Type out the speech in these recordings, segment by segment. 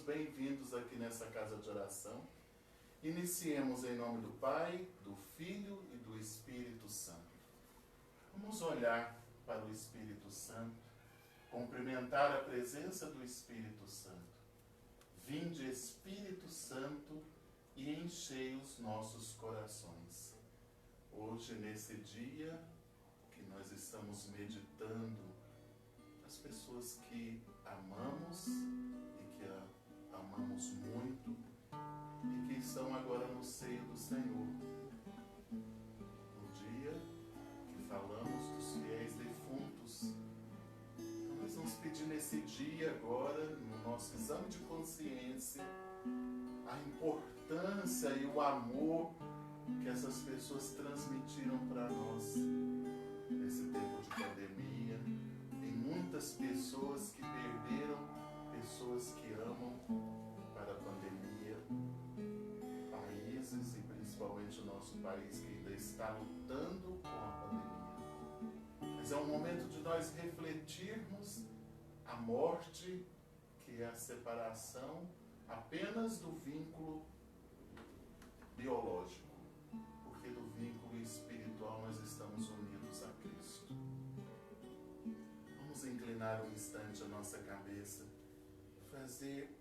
bem-vindos aqui nessa casa de oração. Iniciemos em nome do Pai, do Filho e do Espírito Santo. Vamos olhar para o Espírito Santo, cumprimentar a presença do Espírito Santo. Vinde, Espírito Santo, e enchei os nossos corações. Hoje, nesse dia que nós estamos meditando as pessoas que amamos e que amamos muito e que estão agora no seio do Senhor. No dia que falamos dos fiéis defuntos, então nós vamos pedir nesse dia agora, no nosso exame de consciência, a importância e o amor que essas pessoas transmitiram para nós nesse tempo de pandemia. Tem muitas pessoas que perderam pessoas que amam para a pandemia, países e principalmente o nosso país que ainda está lutando com a pandemia. Mas é um momento de nós refletirmos a morte, que é a separação apenas do vínculo biológico, porque do vínculo espiritual nós estamos unidos a Cristo. Vamos inclinar um instante a nossa cabeça, fazer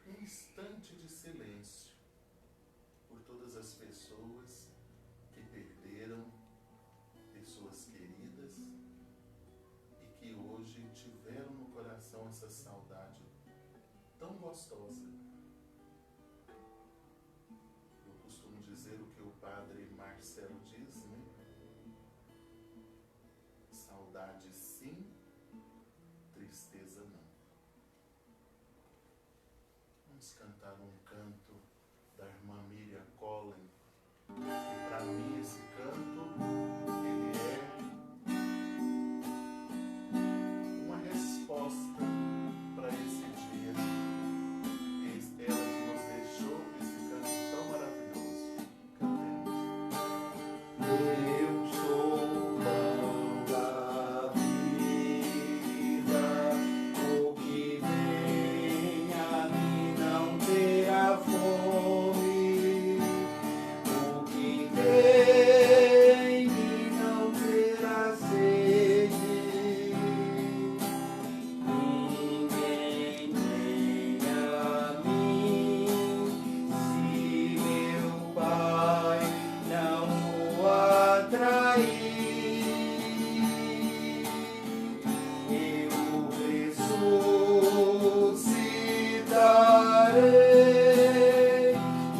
um instante de silêncio por todas as pessoas que perderam pessoas queridas e que hoje tiveram no coração essa saudade tão gostosa. Eu costumo dizer o que o padre Marcelo diz, né? Saudade sim, tristeza não. Vamos cantar um canto da irmã Miriam Collen, e para mim esse canto, ele é uma resposta para esse dia. Ela que nos deixou esse canto tão maravilhoso. Cantemos. Eu sou o pão da vida, o que vem a mim não terá fome, o que vem em mim não terá sede. Ninguém vem a mim se meu Pai não o atrair. Eu ressuscitarei,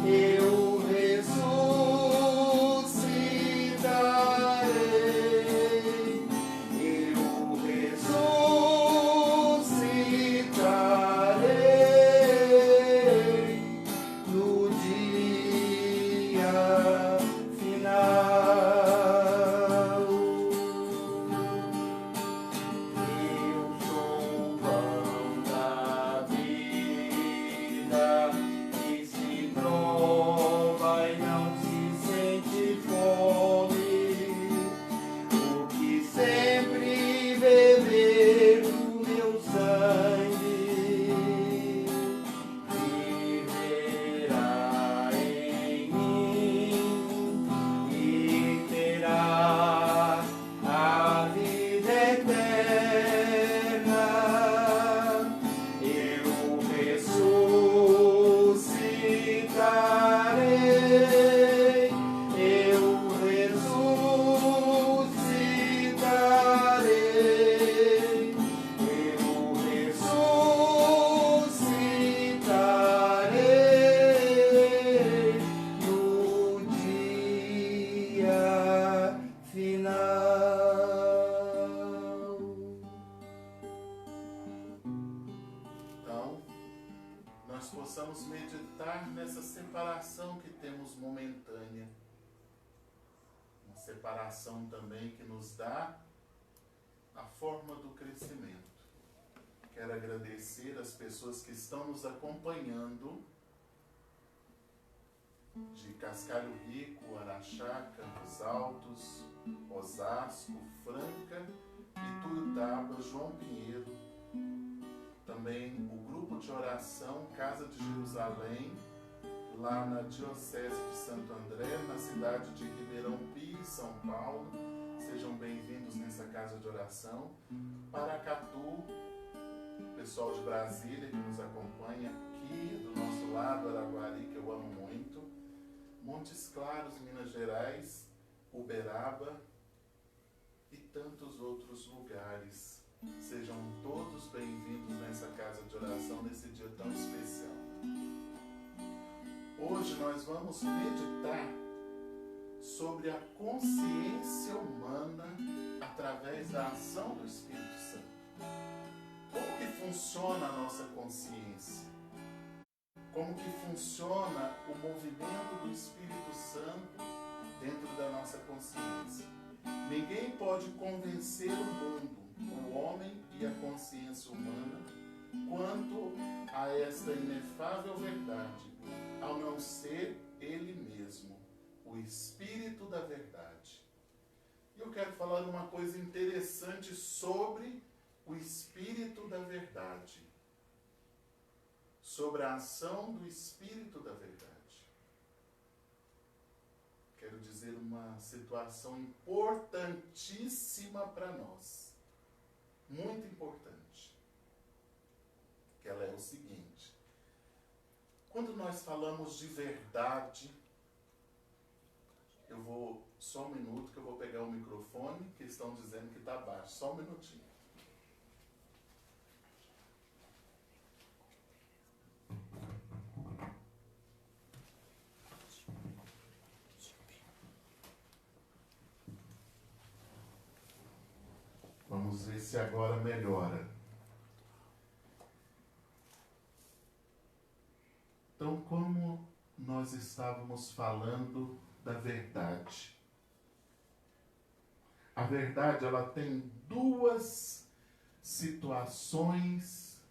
eu ressuscitarei, eu ressuscitarei no dia final. Eu sou o pão da vida, que se prova e não se sente fome, o que sempre beber do meu sangue viverá em mim e terá a vida eterna. Eu ressuscitarei, eu ressuscitarei, eu ressuscitarei no dia final. Então, nós possamos meditar nessa separação que temos momentânea. Uma separação também que nos dá a forma do crescimento. Quero agradecer as pessoas que estão nos acompanhando de Cascalho Rico, Araxá, Campos Altos, Osasco, Franca, Ituiutaba, João Pinheiro. Também o grupo de oração Casa de Jerusalém, lá na Diocese de Santo André, na cidade de Ribeirão Pires, São Paulo. Sejam bem-vindos nessa casa de oração. Paracatu, pessoal de Brasília que nos acompanha aqui, do nosso lado, Araguari, que eu amo muito. Montes Claros, Minas Gerais, Uberaba e tantos outros lugares. Sejam todos bem-vindos nessa casa de oração, nesse dia tão especial. Hoje nós vamos meditar sobre a consciência humana através da ação do Espírito Santo. Como que funciona a nossa consciência? Como que funciona o movimento do Espírito Santo dentro da nossa consciência? Ninguém pode convencer o mundo, o homem e a consciência humana, quanto a esta inefável verdade, ao não ser ele mesmo, o Espírito da verdade. E eu quero falar uma coisa interessante sobre o Espírito da verdade, sobre a ação do Espírito da verdade. Quero dizer uma situação importantíssima para nós, muito importante, que ela é o seguinte: quando nós falamos de verdade, eu vou, só um minuto que eu vou pegar o microfone, que estão dizendo que está baixo, só um minutinho. Vamos ver se agora melhora. Então, como nós estávamos falando da verdade. A verdade, ela tem duas situações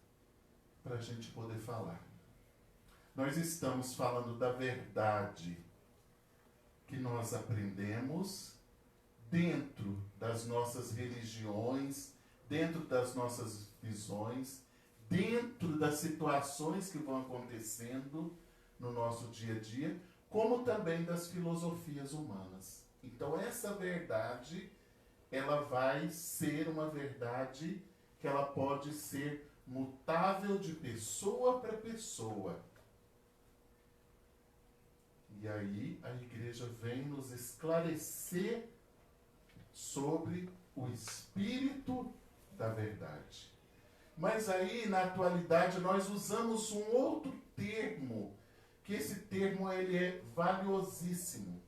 para a gente poder falar. Nós estamos falando da verdade que nós aprendemos dentro das nossas religiões, dentro das nossas visões, dentro das situações que vão acontecendo no nosso dia a dia, como também das filosofias humanas. Então essa verdade, ela vai ser uma verdade que ela pode ser mutável de pessoa para pessoa. E aí a igreja vem nos esclarecer sobre o Espírito da verdade. Mas aí, na atualidade, nós usamos um outro termo, que esse termo ele é valiosíssimo,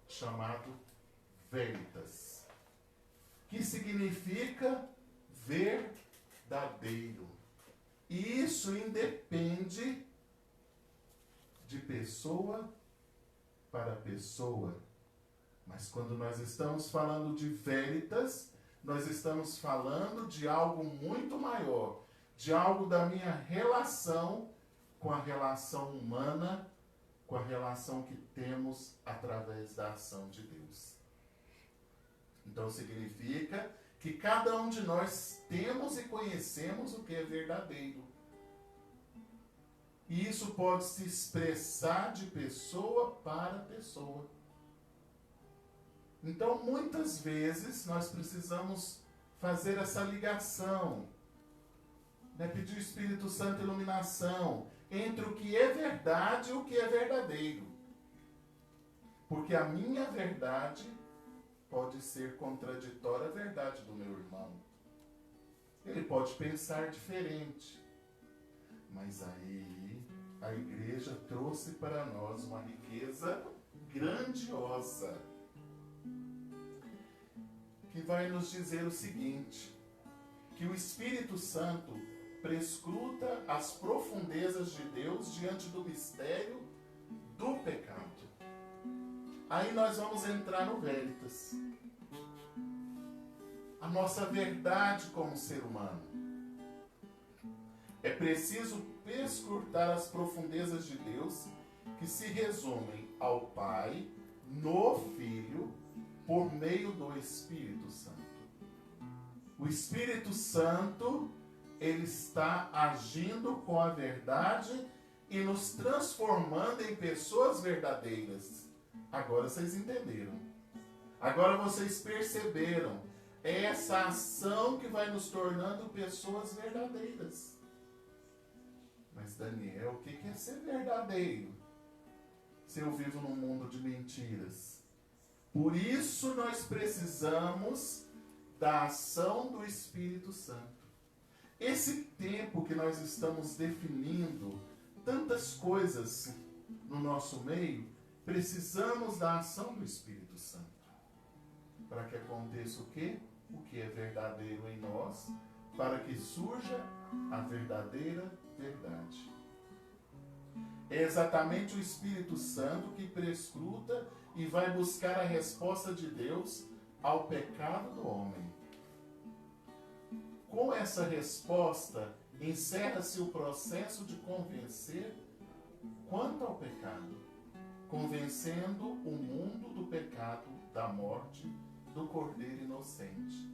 chamado veritas, que significa verdadeiro. E isso independe de pessoa para pessoa. Mas quando nós estamos falando de veritas, nós estamos falando de algo muito maior, de algo da minha relação com a relação humana, com a relação que temos através da ação de Deus. Então significa que cada um de nós temos e conhecemos o que é verdadeiro. E isso pode se expressar de pessoa para pessoa. Então, muitas vezes, nós precisamos fazer essa ligação, né? Pedir o Espírito Santo iluminação entre o que é verdade e o que é verdadeiro. Porque a minha verdade pode ser contraditória à verdade do meu irmão. Ele pode pensar diferente. Mas aí, a igreja trouxe para nós uma riqueza grandiosa, que vai nos dizer o seguinte, que o Espírito Santo prescruta as profundezas de Deus diante do mistério do pecado. Aí nós vamos entrar no veritas. A nossa verdade como ser humano. É preciso perscrutar as profundezas de Deus, que se resumem ao Pai, no Filho, por meio do Espírito Santo. O Espírito Santo Ele está agindo com a verdade e nos transformando em pessoas verdadeiras. Agora vocês entenderam. Agora vocês perceberam. É essa ação que vai nos tornando pessoas verdadeiras. Mas Daniel, o que é ser verdadeiro? Se eu vivo num mundo de mentiras. Por isso nós precisamos da ação do Espírito Santo. Esse tempo que nós estamos definindo tantas coisas no nosso meio, precisamos da ação do Espírito Santo. Para que aconteça o quê? O que é verdadeiro em nós, para que surja a verdadeira verdade. É exatamente o Espírito Santo que prescruta e vai buscar a resposta de Deus ao pecado do homem. Com essa resposta, encerra-se o processo de convencer quanto ao pecado, convencendo o mundo do pecado, da morte, do Cordeiro inocente.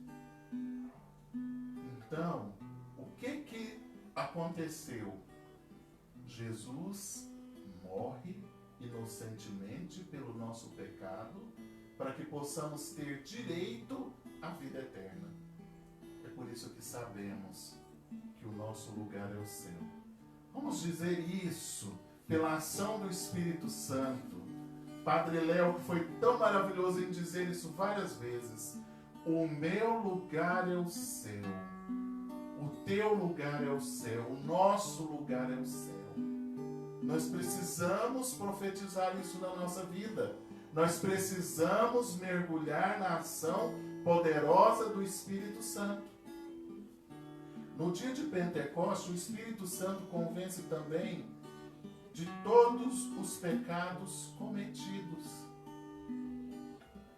Então, o que aconteceu? Jesus morre inocentemente pelo nosso pecado, para que possamos ter direito à vida eterna. É por isso que sabemos que o nosso lugar é o céu. Vamos dizer isso pela ação do Espírito Santo. Padre Léo foi tão maravilhoso em dizer isso várias vezes. O meu lugar é o céu. O teu lugar é o céu. O nosso lugar é o céu. Nós precisamos profetizar isso na nossa vida. Nós precisamos mergulhar na ação poderosa do Espírito Santo. No dia de Pentecostes, o Espírito Santo convence também de todos os pecados cometidos.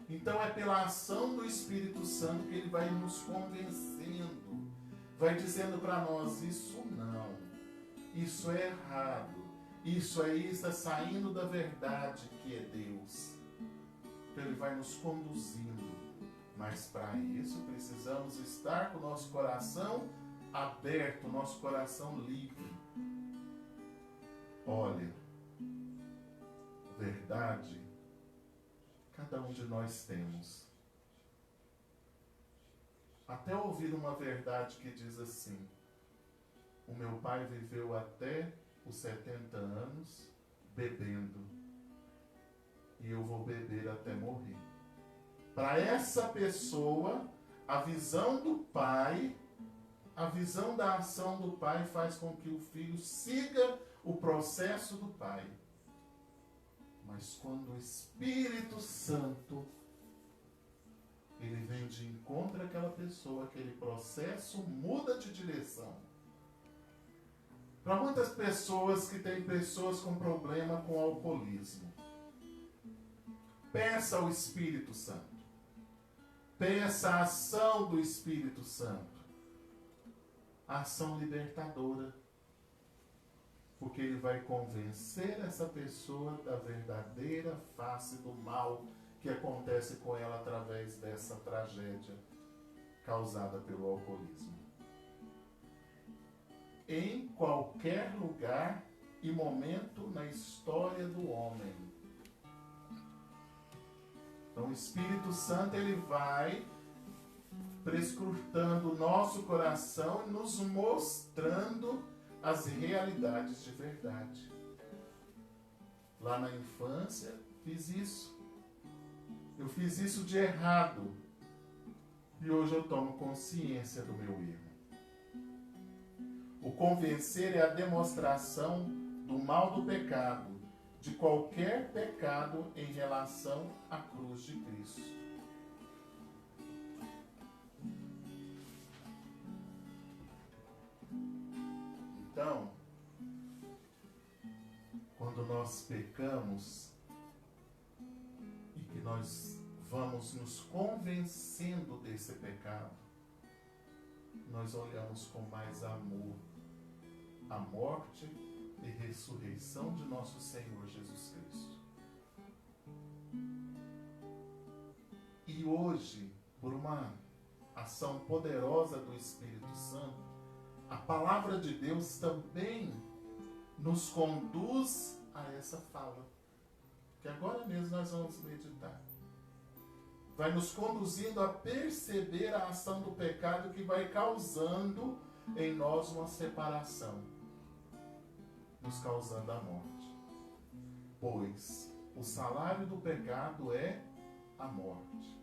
Então é pela ação do Espírito Santo que ele vai nos convencendo, vai dizendo para nós, isso não, isso é errado, isso aí está saindo da verdade que é Deus. Então ele vai nos conduzindo, mas para isso precisamos estar com o nosso coração aberto, nosso coração livre. Olha, verdade, cada um de nós temos. Até ouvir uma verdade que diz assim: o meu pai viveu até os 70 anos bebendo, e eu vou beber até morrer. Para essa pessoa, a visão do pai, a visão da ação do pai faz com que o filho siga o processo do pai. Mas quando o Espírito Santo ele vem de encontro àquela pessoa, aquele processo muda de direção. Para muitas pessoas que têm pessoas com problema com alcoolismo, peça ao Espírito Santo. Peça a ação do Espírito Santo. A ação libertadora. Porque ele vai convencer essa pessoa da verdadeira face do mal que acontece com ela através dessa tragédia causada pelo alcoolismo. Em qualquer lugar e momento na história do homem. Então o Espírito Santo ele vai prescrutando o nosso coração e nos mostrando as realidades de verdade. Lá na infância, fiz isso. Eu fiz isso de errado. E hoje eu tomo consciência do meu erro. O convencer é a demonstração do mal do pecado, de qualquer pecado em relação à cruz de Cristo. Então, quando nós pecamos e que nós vamos nos convencendo desse pecado, nós olhamos com mais amor a morte e ressurreição de nosso Senhor Jesus Cristo. E hoje, por uma ação poderosa do Espírito Santo, a palavra de Deus também nos conduz a essa fala, que agora mesmo nós vamos meditar. Vai nos conduzindo a perceber a ação do pecado que vai causando em nós uma separação, nos causando a morte. Pois o salário do pecado é a morte.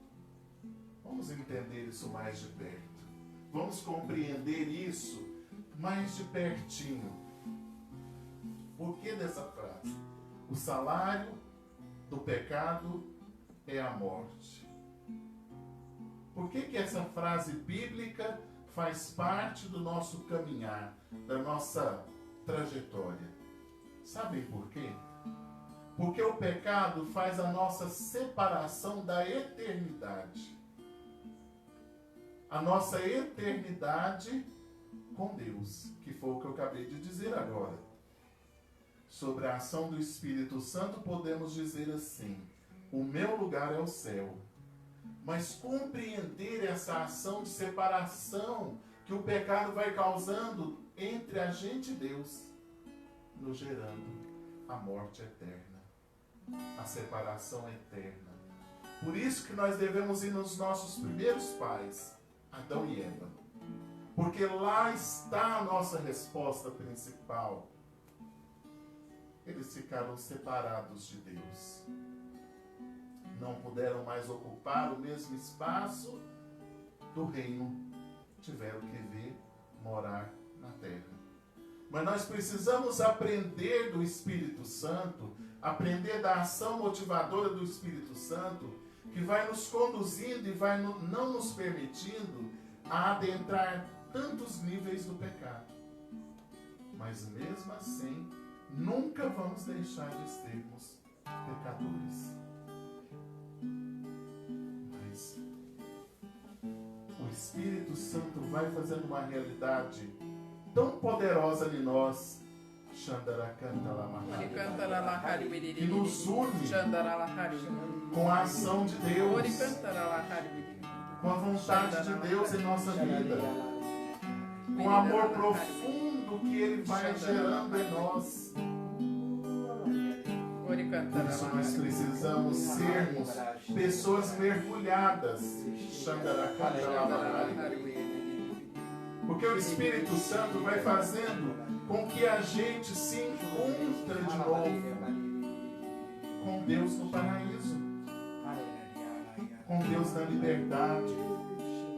Vamos entender isso mais de perto. Vamos compreender isso mais de pertinho. Por que dessa frase? O salário do pecado é a morte. Por que essa frase bíblica faz parte do nosso caminhar, da nossa trajetória? Sabem por quê? Porque o pecado faz a nossa separação da eternidade. A nossa eternidade com Deus, que foi o que eu acabei de dizer agora. Sobre a ação do Espírito Santo, podemos dizer assim: o meu lugar é o céu. Mas compreender essa ação de separação que o pecado vai causando entre a gente e Deus, nos gerando a morte eterna, a separação eterna. Por isso que nós devemos ir nos nossos primeiros pais, Adão e Eva. Porque lá está a nossa resposta principal. Eles ficaram separados de Deus. Não puderam mais ocupar o mesmo espaço do reino. Tiveram que vir morar na terra. Mas nós precisamos aprender do Espírito Santo, aprender da ação motivadora do Espírito Santo, que vai nos conduzindo e vai não nos permitindo a adentrar tantos níveis do pecado. Mas mesmo assim, nunca vamos deixar de sermos pecadores. Mas o Espírito Santo vai fazendo uma realidade tão poderosa em nós, que nos une com a ação de Deus, com a vontade de Deus em nossa vida, com o amor profundo que Ele vai gerando em nós. Por isso nós precisamos sermos pessoas mergulhadas, porque o Espírito Santo vai fazendo com que a gente se encontre de novo com Deus no paraíso, com Deus na liberdade,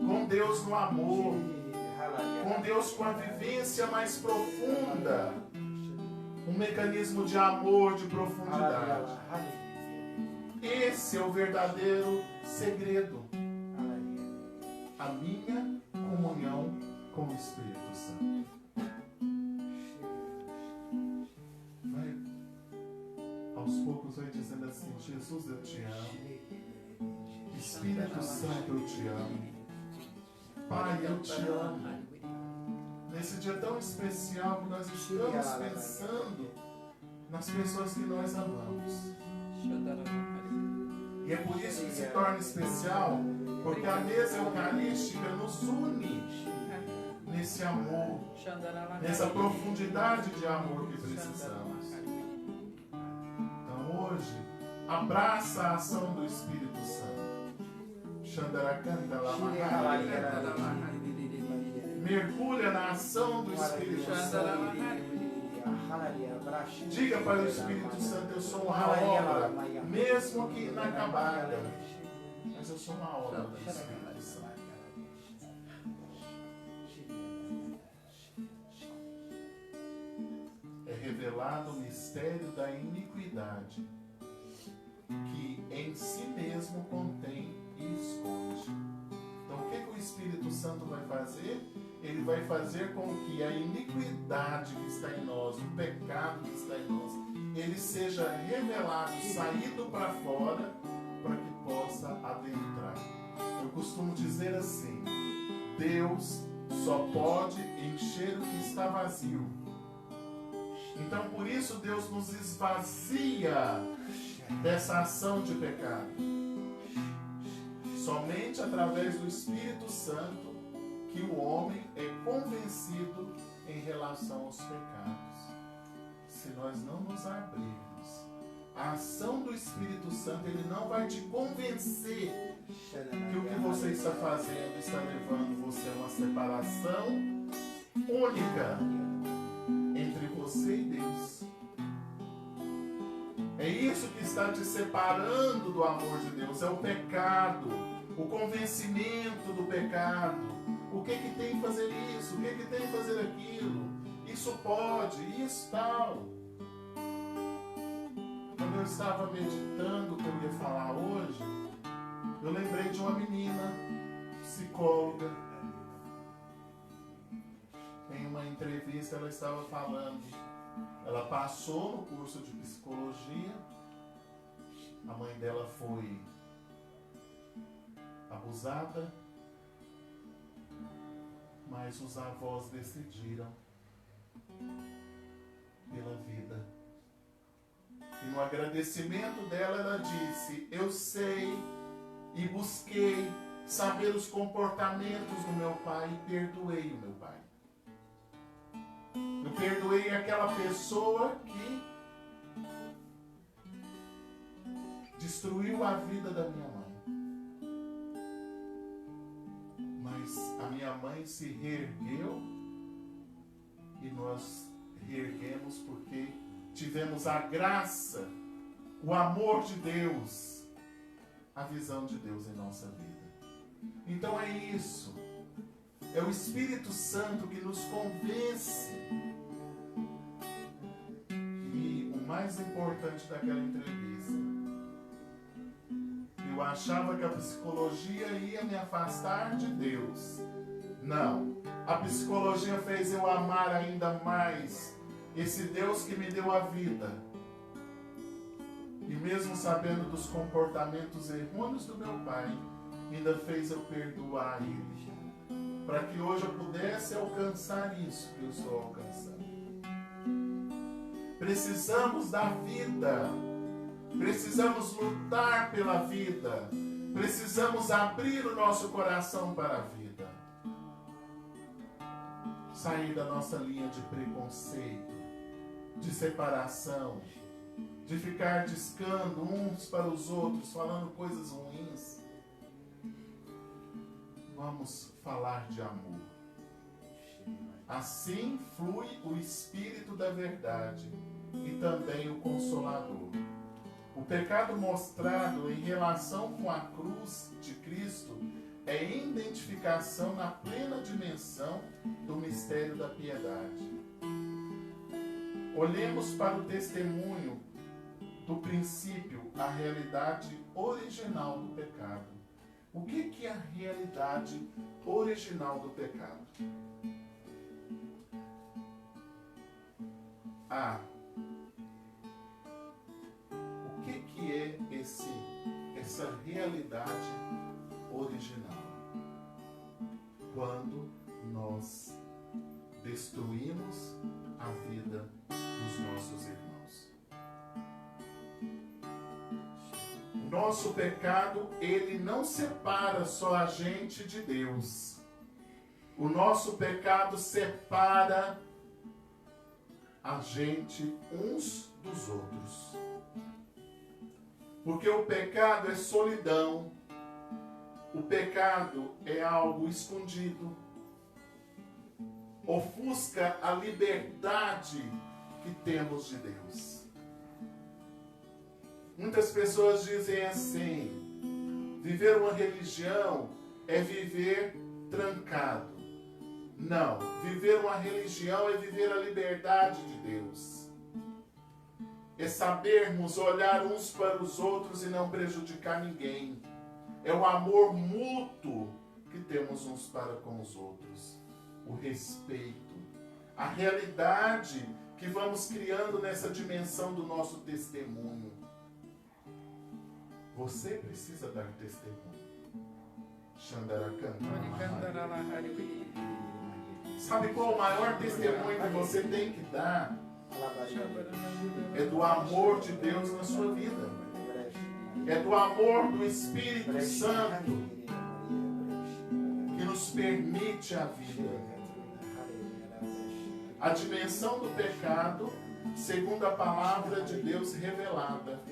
com Deus no amor, com Deus com a vivência mais profunda, um mecanismo de amor, de profundidade. Esse é o verdadeiro segredo, a minha comunhão com o Espírito Santo. Vai, aos poucos vai dizendo assim: Jesus, eu te amo. Espírito Santo, eu te amo. Pai, eu te amo. Nesse dia tão especial que nós estamos pensando nas pessoas que nós amamos. E é por isso que se torna especial, porque a mesa eucarística nos une nesse amor, nessa profundidade de amor que precisamos. Então hoje, abraça a ação do Espírito Santo. Mergulha na ação do Espírito Santo. Diga para o Espírito Santo: eu sou uma obra, mesmo que inacabada, mas eu sou uma obra do Espírito Santo. É revelado o mistério da iniquidade, que em si mesmo contém e esconde. Então o que o Espírito Santo vai fazer? Ele vai fazer com que a iniquidade que está em nós, o pecado que está em nós, ele seja revelado, saído para fora, para que possa adentrar. Eu costumo dizer assim: Deus só pode encher o que está vazio. Então por isso Deus nos esvazia dessa ação de pecado. Somente através do Espírito Santo que o homem é convencido convencido em relação aos pecados. Se nós não nos abrirmos, a ação do Espírito Santo, ele não vai te convencer que o que você está fazendo está levando você a uma separação única entre você e Deus. É isso que está te separando do amor de Deus, é o pecado, o convencimento do pecado. O que que tem que fazer isso? O que que tem que fazer aquilo? Isso pode, isso tal. Quando eu estava meditando o que eu ia falar hoje, eu lembrei de uma menina, psicóloga. Em uma entrevista ela estava falando, ela passou no curso de psicologia, a mãe dela foi abusada, mas os avós decidiram pela vida. E no agradecimento dela, ela disse: eu sei e busquei saber os comportamentos do meu pai e perdoei o meu pai. Eu perdoei aquela pessoa que destruiu a vida da minha mãe. Mas a minha mãe se reergueu e nós reerguemos porque tivemos a graça, o amor de Deus, a visão de Deus em nossa vida. Então é isso. É o Espírito Santo que nos convence. E o mais importante daquela entrevista, eu achava que a psicologia ia me afastar de Deus. Não. A psicologia fez eu amar ainda mais esse Deus que me deu a vida. E mesmo sabendo dos comportamentos errôneos do meu pai, ainda fez eu perdoar ele. Para que hoje eu pudesse alcançar isso que eu estou alcançando. Precisamos da vida. Precisamos lutar pela vida. Precisamos abrir o nosso coração para a vida. Sair da nossa linha de preconceito, de separação, de ficar discando uns para os outros, falando coisas ruins. Vamos falar de amor. Assim flui o Espírito da verdade e também o Consolador. O pecado mostrado em relação com a cruz de Cristo é identificação na plena dimensão do mistério da piedade. Olhemos para o testemunho do princípio, a realidade original do pecado. O que é a realidade original do pecado? O que é essa realidade original? Quando nós destruímos a vida dos nossos irmãos. O nosso pecado, ele não separa só a gente de Deus. O nosso pecado separa a gente uns dos outros. Porque o pecado é solidão. O pecado é algo escondido. Ofusca a liberdade que temos de Deus. Muitas pessoas dizem assim: viver uma religião é viver trancado. Não, viver uma religião é viver a liberdade de Deus. É sabermos olhar uns para os outros e não prejudicar ninguém. É o amor mútuo que temos uns para com os outros. O respeito. A realidade que vamos criando nessa dimensão do nosso testemunho. Você precisa dar testemunho. Sabe qual o maior testemunho que você tem que dar? É do amor de Deus na sua vida. É do amor do Espírito Santo que nos permite a vida. A dimensão do pecado, segundo a palavra de Deus revelada,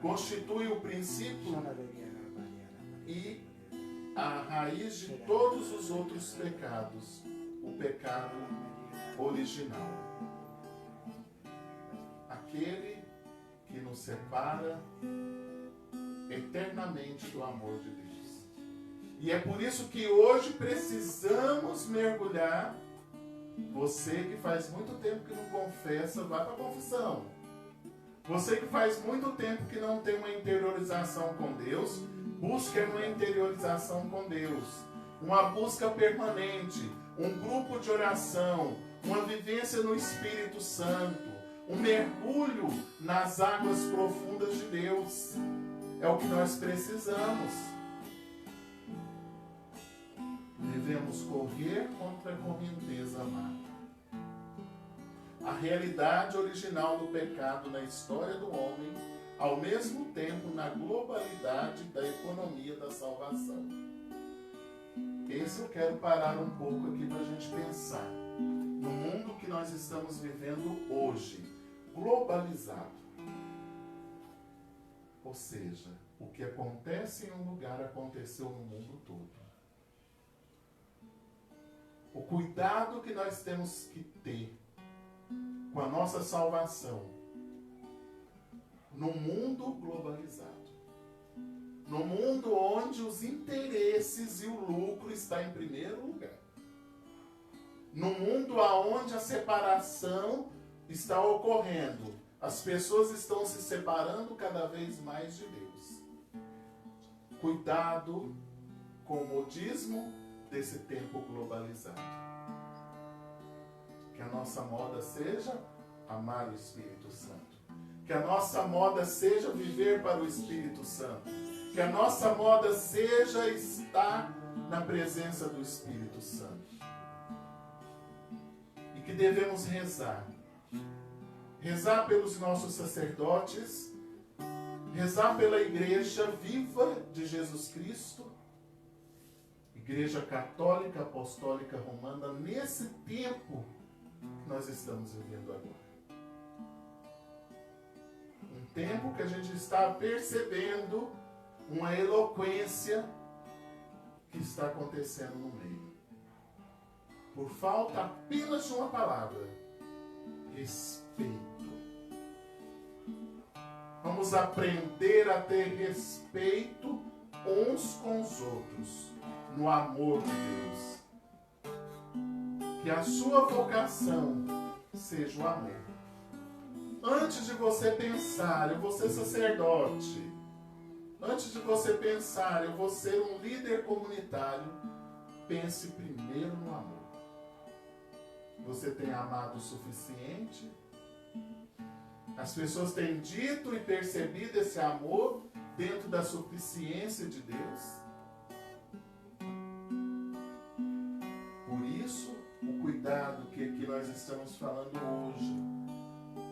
constitui o princípio e a raiz de todos os outros pecados, o pecado original. Aquele que nos separa eternamente do amor de Deus. E é por isso que hoje precisamos mergulhar. Você que faz muito tempo que não confessa, vai para a confissão. Você que faz muito tempo que não tem uma interiorização com Deus, busque uma interiorização com Deus. Uma busca permanente, um grupo de oração, uma vivência no Espírito Santo, um mergulho nas águas profundas de Deus. É o que nós precisamos. Devemos correr contra a correnteza má. A realidade original do pecado na história do homem, ao mesmo tempo na globalidade da economia da salvação. Esse eu quero parar um pouco aqui para a gente pensar. No mundo que nós estamos vivendo hoje, globalizado. Ou seja, o que acontece em um lugar aconteceu no mundo todo. O cuidado que nós temos que ter com a nossa salvação no mundo globalizado. No mundo onde os interesses e o lucro estão em primeiro lugar. No mundo onde a separação está ocorrendo. As pessoas estão se separando cada vez mais de Deus. Cuidado com o modismo desse tempo globalizado. Que a nossa moda seja amar o Espírito Santo. Que a nossa moda seja viver para o Espírito Santo. Que a nossa moda seja estar na presença do Espírito Santo. E que devemos rezar. Rezar pelos nossos sacerdotes. Rezar pela Igreja viva de Jesus Cristo. Igreja Católica Apostólica Romana, nesse tempo que nós estamos vivendo agora. Um tempo que a gente está percebendo uma eloquência que está acontecendo no meio. Por falta apenas de uma palavra: respeito. Vamos aprender a ter respeito uns com os outros, no amor de Deus. Que a sua vocação seja o amor. Antes de você pensar, eu vou ser sacerdote. Antes de você pensar, eu vou ser um líder comunitário, pense primeiro no amor. Você tem amado o suficiente? As pessoas têm dito e percebido esse amor dentro da suficiência de Deus? Por isso, o cuidado que aqui nós estamos falando hoje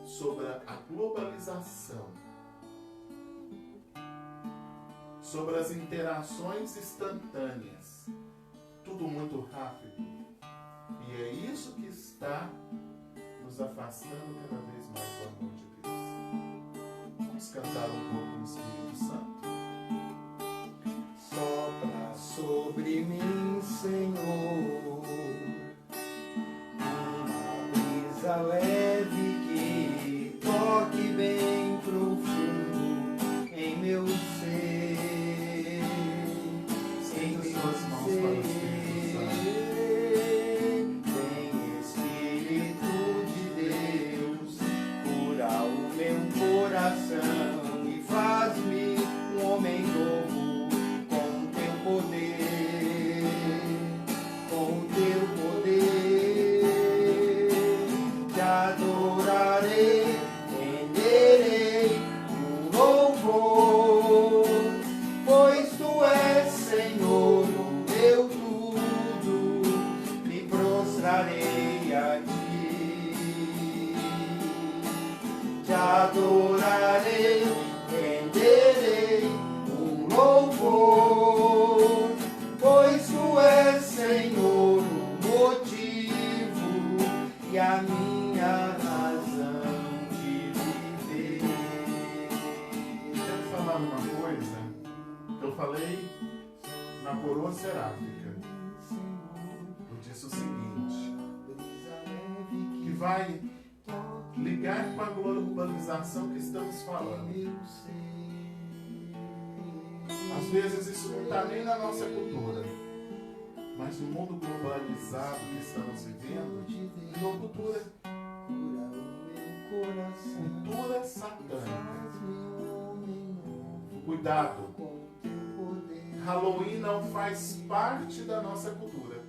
sobre a globalização, sobre as interações instantâneas, tudo muito rápido. E é isso que está nos afastando cada vez mais do amor de Deus. Vamos cantar um pouco no Espírito Santo. Sopra sobre mim, Senhor, uma brisa leve que toque bem profundo em meu ser. Estende suas mãos para o Espírito Santo. Vem, Espírito de Deus, cura o meu coração e faz-me um homem novo com teu poder, com teu poder. vai ligar com a globalização que estamos falando. Às vezes isso não está nem na nossa cultura, mas no mundo globalizado que estamos vivendo, virou cultura satânica. Cuidado, Halloween não faz parte da nossa cultura.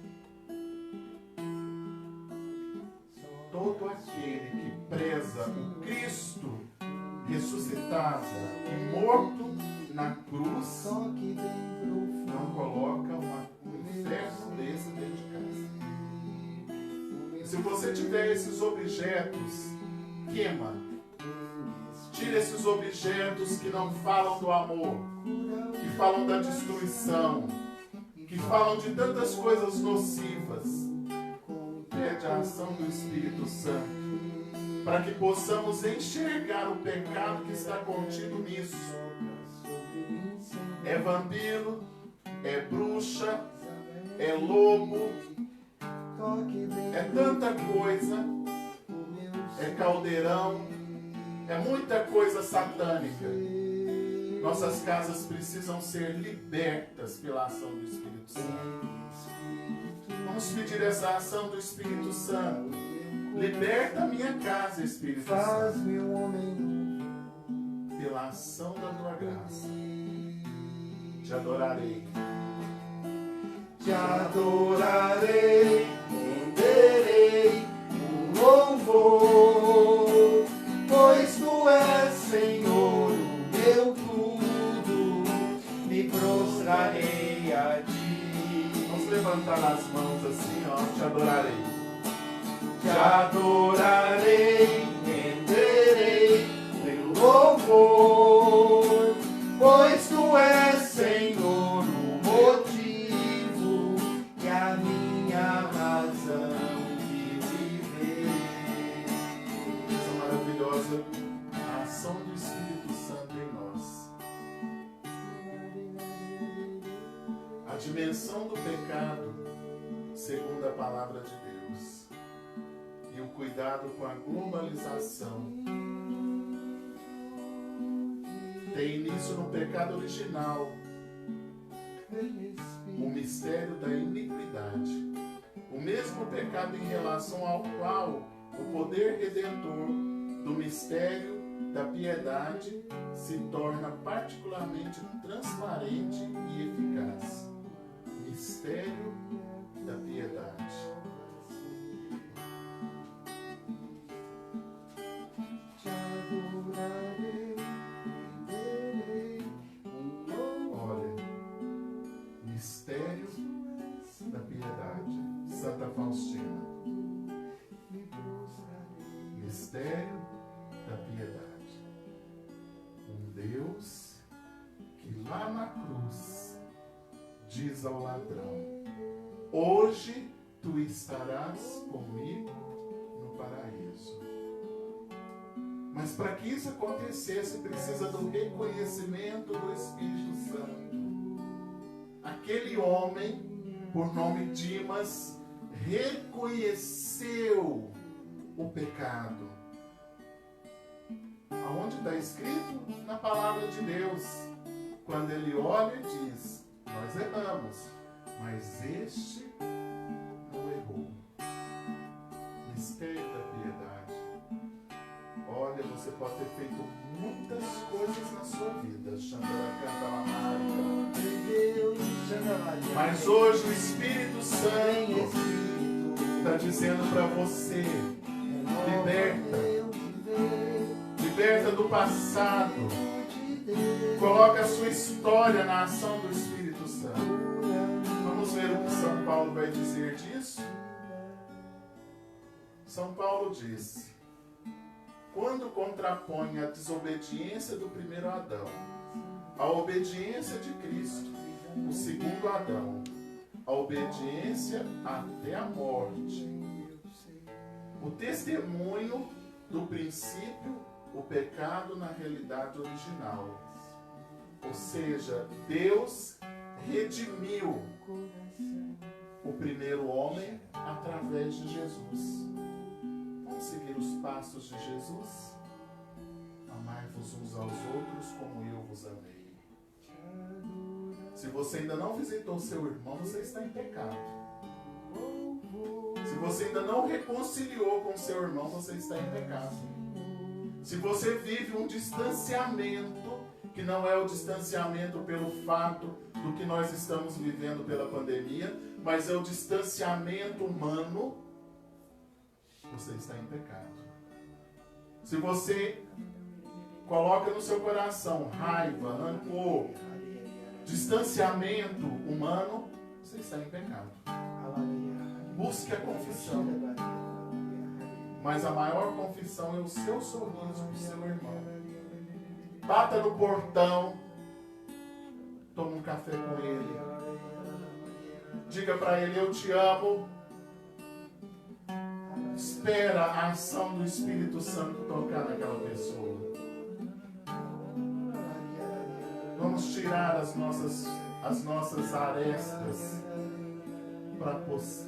Todo aquele que preza o Cristo ressuscitado e morto na cruz não coloca um inferno desse dentro de casa. Se você tiver esses objetos, queima. Tira esses objetos que não falam do amor, que falam da destruição, que falam de tantas coisas nocivas. Pede a ação do Espírito Santo para que possamos enxergar o pecado que está contido nisso. É vampiro, é bruxa, é lobo, é tanta coisa, é caldeirão, é muita coisa satânica. Nossas casas precisam ser libertas pela ação do Espírito Santo. Vamos pedir essa ação do Espírito Santo. Liberta a minha casa, Espírito Santo. Pela ação da tua graça. Te adorarei. Te adorarei, renderei um louvor, pois tu és, Senhor, o meu tudo, me prostrarei a ti. Vamos levantar as mãos assim, ó, te adorarei. Te adorarei, renderei teu louvor, pois tu és, Senhor, o motivo e a minha razão de viver. Essa maravilhosa ação do Espírito Santo em nós. A dimensão do pecado, segundo a palavra de Deus, e o cuidado com a globalização tem início no pecado original, o mistério da iniquidade, o mesmo pecado em relação ao qual o poder redentor do mistério da piedade se torna particularmente transparente e eficaz. Mistério da piedade. Da piedade, Santa Faustina. Mistério da piedade. Um Deus que lá na cruz diz ao ladrão: hoje tu estarás comigo no paraíso. Mas para que isso acontecesse, precisa do reconhecimento do Espírito Santo. Aquele homem, por nome Dimas, reconheceu o pecado. Aonde está escrito? Na palavra de Deus. Quando ele olha e diz: nós erramos, mas este não errou. Mistério da piedade. Olha, você pode ter feito muitas coisas na sua vida. Mas hoje o Espírito Santo está dizendo para você: liberta do passado, coloca a sua história na ação do Espírito Santo. Vamos ver o que São Paulo vai dizer disso? São Paulo diz: quando contrapõe a desobediência do primeiro Adão à obediência de Cristo, o segundo Adão, a obediência até a morte, o testemunho do princípio, o pecado na realidade original. Ou seja, Deus redimiu o primeiro homem através de Jesus. Vamos passos de Jesus? Amai-vos uns aos outros como eu vos amei. Se você ainda não visitou seu irmão, você está em pecado. Se você ainda não reconciliou com seu irmão, você está em pecado. Se você vive um distanciamento, que não é o distanciamento pelo fato do que nós estamos vivendo pela pandemia, mas é o distanciamento humano, você está em pecado. Se você coloca no seu coração raiva, rancor, distanciamento humano, você está em pecado. Busque a confissão. Mas a maior confissão é o seu sorriso para o seu irmão. Bata no portão, toma um café com ele. Diga para ele, eu te amo. Espera a ação do Espírito Santo tocar naquela pessoa. Vamos tirar as nossas arestas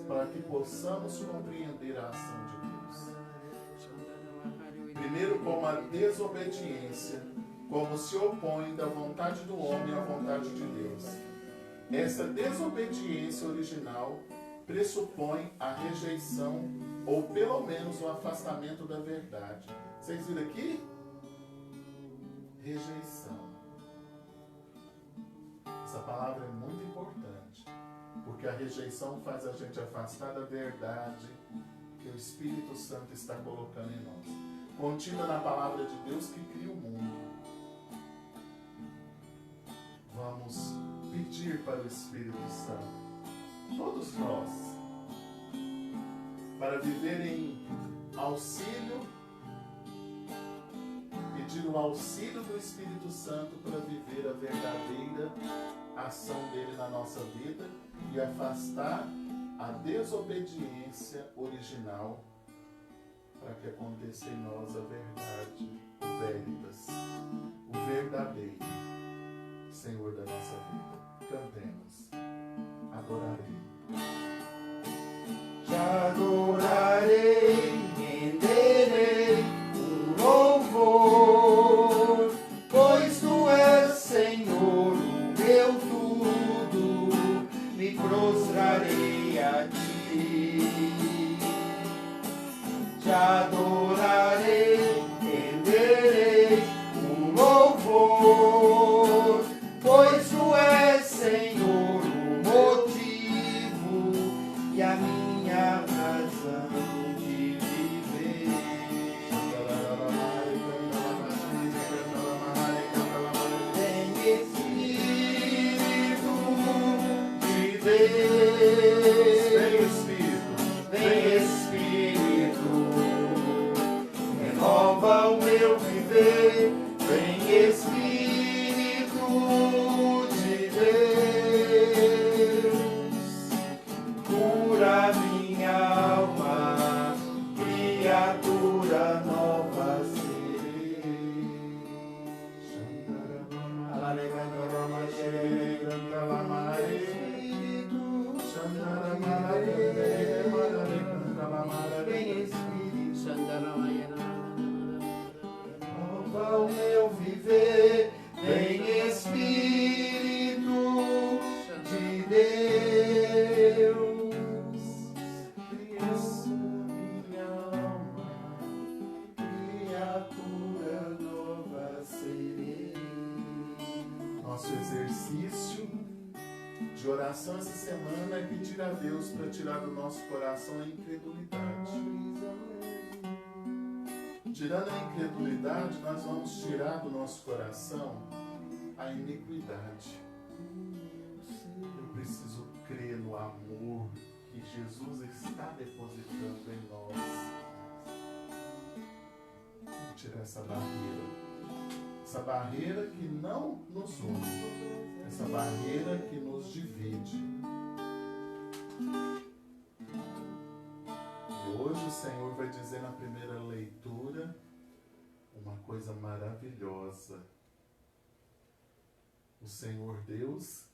para que possamos compreender a ação de Deus. Primeiro, como a desobediência, como se opõe da vontade do homem à vontade de Deus. Essa desobediência original pressupõe a rejeição ou pelo menos o afastamento da verdade. Vocês viram aqui? Rejeição. Essa palavra é muito importante, porque a rejeição faz a gente afastar da verdade que o Espírito Santo está colocando em nós, contida na palavra de Deus que cria o mundo. Vamos pedir para o Espírito Santo, todos nós, para viver em auxílio, pedir o auxílio do Espírito Santo para viver a verdadeira ação dele na nossa vida e afastar a desobediência original para que aconteça em nós a verdade, o veritas, o verdadeiro Senhor da nossa vida. Cantemos. Adorarei. Te adorarei, renderei o louvor, pois tu és Senhor, o meu tudo, me prostrarei a ti. Te adorarei, renderei o louvor, pois tu és Senhor, o motivo e a minha razão de viver. Vem Espírito de Deus, vem Espírito, renova o meu viver. Vem Espírito de Deus, cura minha alma, criatura nova serei. Vem Espírito, renova o meu viver. Vem Espírito de Deus, criança minha alma, criatura nova serei. Nosso exercício de oração essa semana é pedir a Deus para tirar do nosso coração a incredulidade. Tirando a incredulidade, nós vamos tirar do nosso coração a iniquidade. Eu preciso crer no amor que Jesus está depositando em nós. Vamos tirar essa barreira que não nos une, essa barreira que nos divide. E hoje o Senhor vai dizer na primeira leitura uma coisa maravilhosa. O Senhor Deus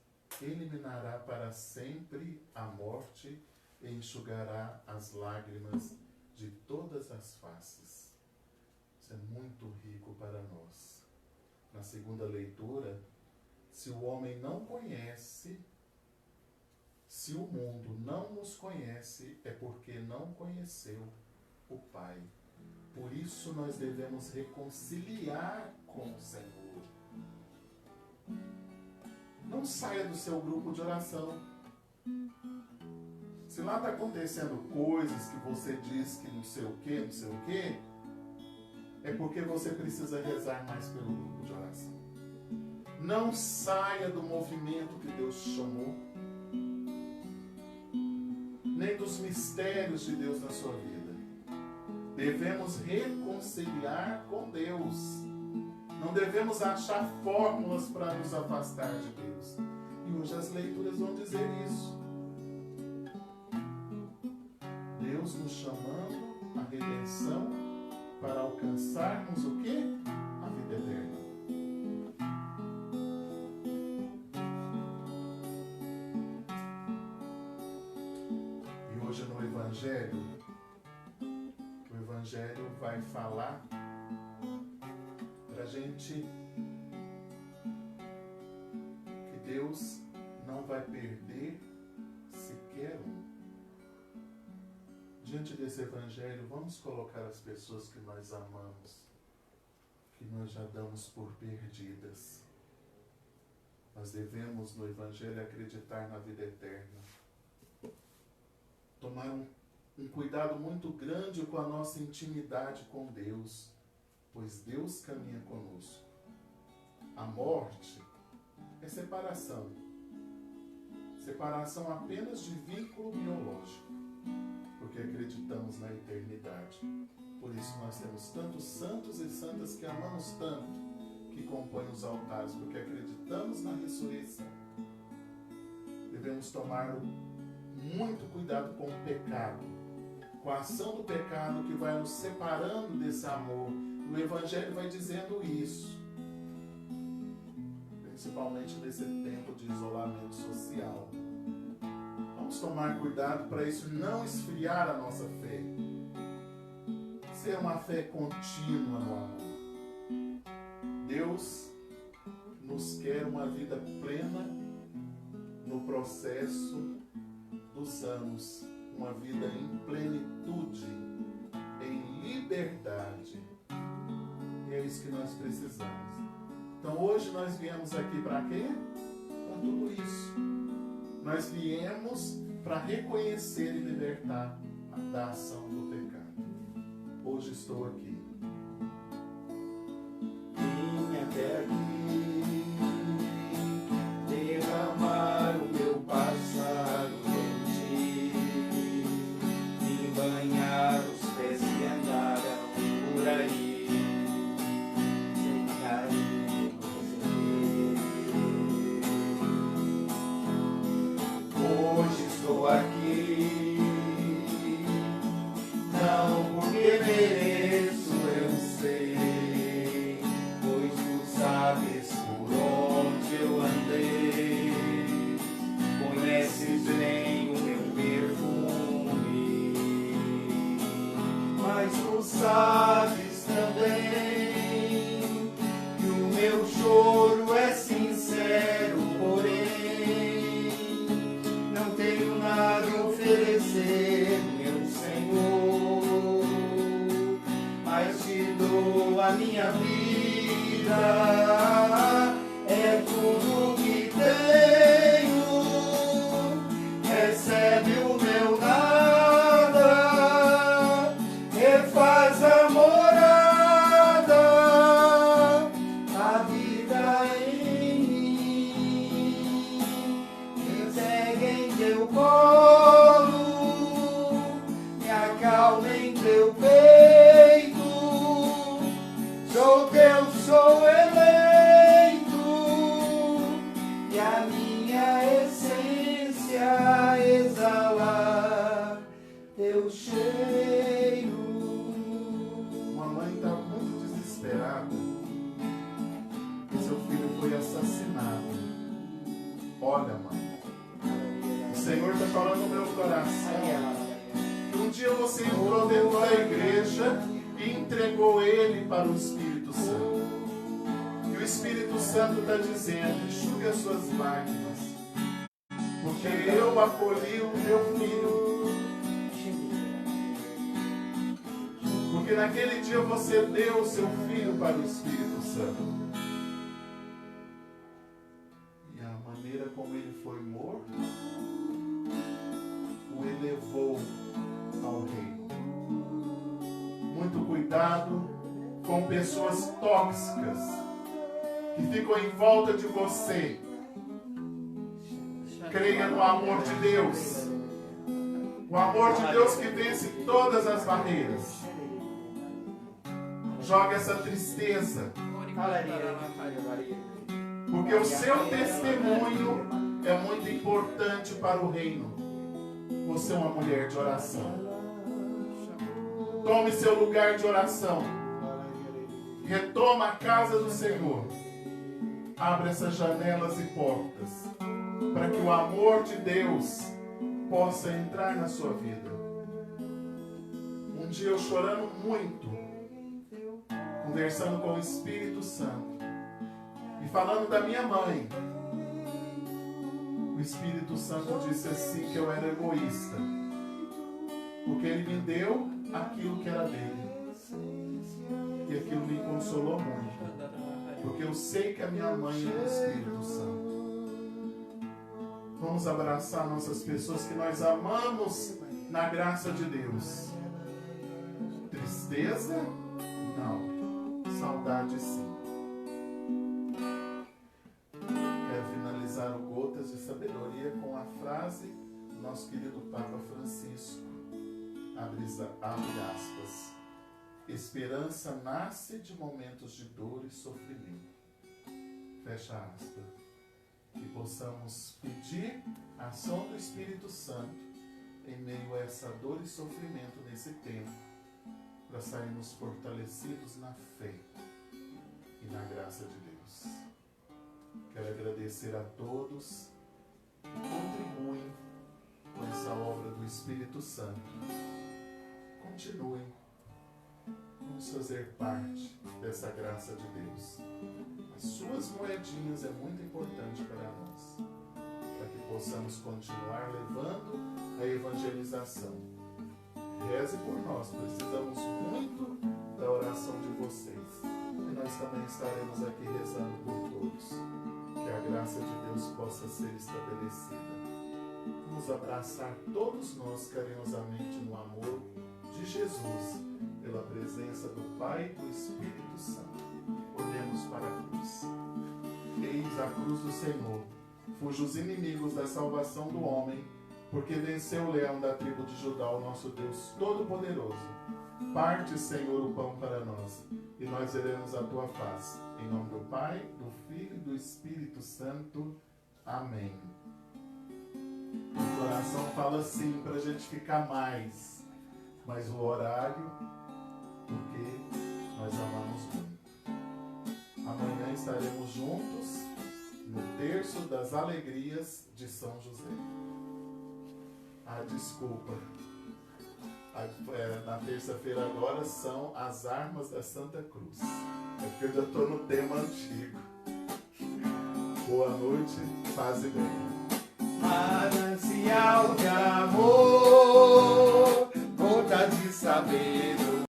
eliminará para sempre a morte e enxugará as lágrimas de todas as faces. Isso é muito rico para nós. Na segunda leitura, se o homem não conhece, se o mundo não nos conhece, é porque não conheceu o Pai. Por isso nós devemos reconciliar com o Senhor. Não saia do seu grupo de oração. Se lá está acontecendo coisas que você diz que não sei o que, é porque você precisa rezar mais pelo grupo de oração. Não saia do movimento que Deus chamou, nem dos mistérios de Deus na sua vida. Devemos reconciliar com Deus. Não devemos achar fórmulas para nos afastar de Deus. E hoje as leituras vão dizer isso. Deus nos chamando à redenção para alcançarmos o quê? A vida eterna. E hoje no Evangelho, o Evangelho vai falar para a gente que Deus não vai perder sequer um. Diante desse Evangelho, vamos colocar as pessoas que nós amamos, que nós já damos por perdidas. Nós devemos, no Evangelho, acreditar na vida eterna. Tomar um cuidado muito grande com a nossa intimidade com Deus, pois Deus caminha conosco. A morte é separação. Separação apenas de vínculo biológico, porque acreditamos na eternidade. Por isso nós temos tantos santos e santas que amamos tanto, que compõem os altares, porque acreditamos na ressurreição. Devemos tomar muito cuidado com o pecado, com a ação do pecado que vai nos separando desse amor. O Evangelho vai dizendo isso, principalmente nesse tempo de isolamento social. Vamos tomar cuidado para isso não esfriar a nossa fé. Ser uma fé contínua no amor. Deus nos quer uma vida plena no processo dos anos, uma vida em plenitude, em liberdade. E é isso que nós precisamos. Então hoje nós viemos aqui para quê? Para tudo isso. Nós viemos para reconhecer e libertar da ação do pecado. Hoje estou aqui. Vim até aqui derramar o meu passado em ti, me banhar os pés que andaram por aí, sem cair com você. Hoje estou aqui, não porque mereço, eu sei, pois tu sabes por onde eu andei, conheces bem o meu perfume, mas tu sabes também que o meu choro é sincero, porém não tenho nada a oferecer, meu Senhor, mas te dou a minha vida, é tudo que tenho, recebe o meu nada, refaz a morada, a vida em mim, me entrega em teu colo, me acalma em teu peito, sou eleito, e a minha essência exala teu cheiro. Uma mãe está muito desesperada que seu filho foi assassinado. Olha, mãe, o Senhor está falando no meu coração que um dia você entrou dentro da igreja e entregou ele para o Espírito Santo. E o Espírito Santo está dizendo: enxugue as suas lágrimas, porque eu acolhi o meu filho. Porque naquele dia você deu o seu filho para o Espírito Santo. E a maneira como ele foi morto o elevou ao reino. Muito cuidado com pessoas tóxicas que ficam em volta de você. Creia no amor de Deus. O amor de Deus que vence todas as barreiras. Joga essa tristeza. Porque o seu testemunho é muito importante para o reino. Você é uma mulher de oração. Tome seu lugar de oração. Retoma a casa do Senhor. Abra essas janelas e portas para que o amor de Deus possa entrar na sua vida. Um dia eu chorando muito, conversando com o Espírito Santo e falando da minha mãe, o Espírito Santo disse assim que eu era egoísta, porque ele me deu aquilo que era dele, e aquilo me consolou muito, porque eu sei que a minha mãe é do Espírito Santo. Vamos abraçar nossas pessoas que nós amamos na graça de Deus. Tristeza? Não. Saudade, sim. Quero finalizar o Gotas de Sabedoria com a frase do nosso querido Papa Francisco. Abre aspas. Esperança nasce de momentos de dor e sofrimento. Fecha aspas. Que possamos pedir a ação do Espírito Santo em meio a essa dor e sofrimento nesse tempo, para sairmos fortalecidos na fé e na graça de Deus. Quero agradecer a todos que contribuem com essa obra do Espírito Santo. Continuem. Vamos fazer parte dessa graça de Deus. As suas moedinhas é muito importante para nós, para que possamos continuar levando a evangelização. Reze por nós, precisamos muito da oração de vocês. E nós também estaremos aqui rezando por todos. Que a graça de Deus possa ser estabelecida. Vamos abraçar todos nós carinhosamente no amor de Jesus, pela presença do Pai e do Espírito Santo. Olhemos para a cruz. Eis a cruz do Senhor. Fuja os inimigos da salvação do homem, porque venceu o leão da tribo de Judá, o nosso Deus Todo-Poderoso. Parte, Senhor, o pão para nós, e nós veremos a tua face. Em nome do Pai, do Filho e do Espírito Santo. Amém. O coração fala assim para a gente ficar mais, mas o horário, porque nós amamos muito. Amanhã estaremos juntos no Terço das Alegrias de São José. Desculpa. Na terça-feira agora são as armas da Santa Cruz. É porque eu já estou no tema antigo. Boa noite, paz e bem. Manancial de amor, gotas de sabedoria.